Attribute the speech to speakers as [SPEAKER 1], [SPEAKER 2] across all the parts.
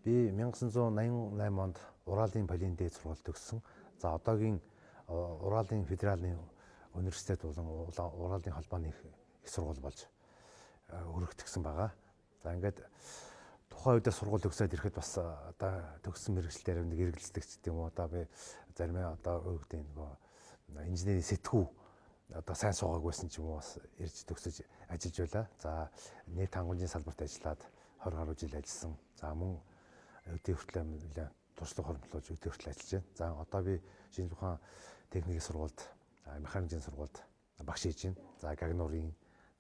[SPEAKER 1] Би 1988 онд Уралын Полин дээд сургууль төгссөн. За одоогийн Уралын федеральны университет болон Уралын холбооны их сургууль болж өргөгдсөн байгаа. За ингээд тухайн үедээ сургууль төгсөөд ирэхэд бас одоо төгссөн мэргэжилтээр нэг эргэлздэг ч гэдэм үү. Одоо би заримаа одоо өгдөг нөгөө инженерийн сэтгүү одоо сайн суугаагүйсэн ч юм уу бас ирж төгсөж ажиллаж байлаа. За нийт хангамжийн салбарт ажиллаад 20 гаруй жил ажилласан. За мөн өдөө хүртэл нэлээд туршлага хөрвүүлж өдөө хүртэл ажиллаж байна. За одоо би шинжлэх ухаан техникийн сургуульд механикийн сургуульд багш хийж байна. За гагнуурын,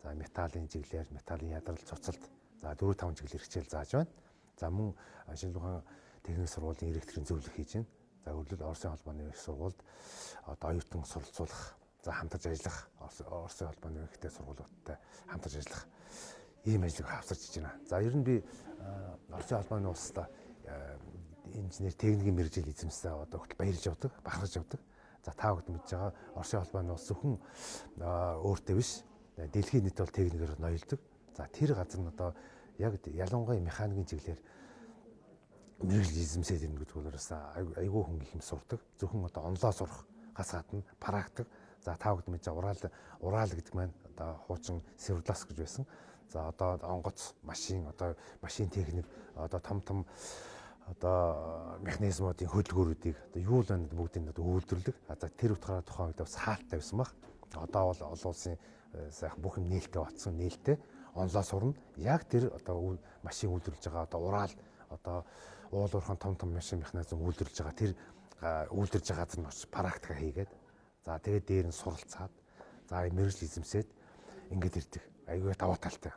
[SPEAKER 1] за металлын чиглэлээр металлын ядрал цуцалд за 4-5 чиглэлээр хичээл зааж байна. За мөн шинжлэх ухаан техникийн сургуулийн электрийн зөвлөх хийж байна. За хөрөлд Оросын холбооны их сургуульд одоо оюутан суралцуулах, за хамтарч ажиллах Оросын холбооны ихтэй сургуулиудтай хамтарч ажиллах ийм ажлыг хавсарч байна. За ер нь би Оросын холбооны улстай инженер техникийн мэргэжил эзэмсээ одоо хүртэл баярлж явдаг, бахархаж явдаг. За та бүхэн мэдж байгаа Оросын холбооны улс зөвхөн өөртөө биш, дэлхийн нийт бол техникээр ноёлдог. За тэр газар нь одоо яг ялангуяа механикийн чиглэлээр мэргэжил эзэмсээд ирнэ гэдэг болоос айгүй хүн их юм сурдаг. Зөвхөн одоо онлоо сурах гас гадна практик. За та бүхэн мэдж байгаа Урал гэдэг маань одоо хуучин Севрлас гэж байсан. За одоо онгоц машин одоо машин техник одоо том одоо механизмуудын хөдөлгөөрүүдийг одоо юу л байна бүгдийг одоо үйлдвэрлэх. За тэр утгаараа тухайн үед бас хаалттай байсан баг. Одоо бол олон улсын сайхан бүх юм нээлттэй батсан нээлттэй онлоо сурна. Яг тэр одоо машин үйлдвэрлэж байгаа одоо Урал одоо уулуурхан том машин механизм үйлдвэрлэж байгаа тэр үйлдвэрлэж байгаа газар нь очиж практика хийгээд за тэгээд дээр нь суралцаад за мэргэжил эзэмсээд ингэж ирдэг. Аюулгүй даваа талтай.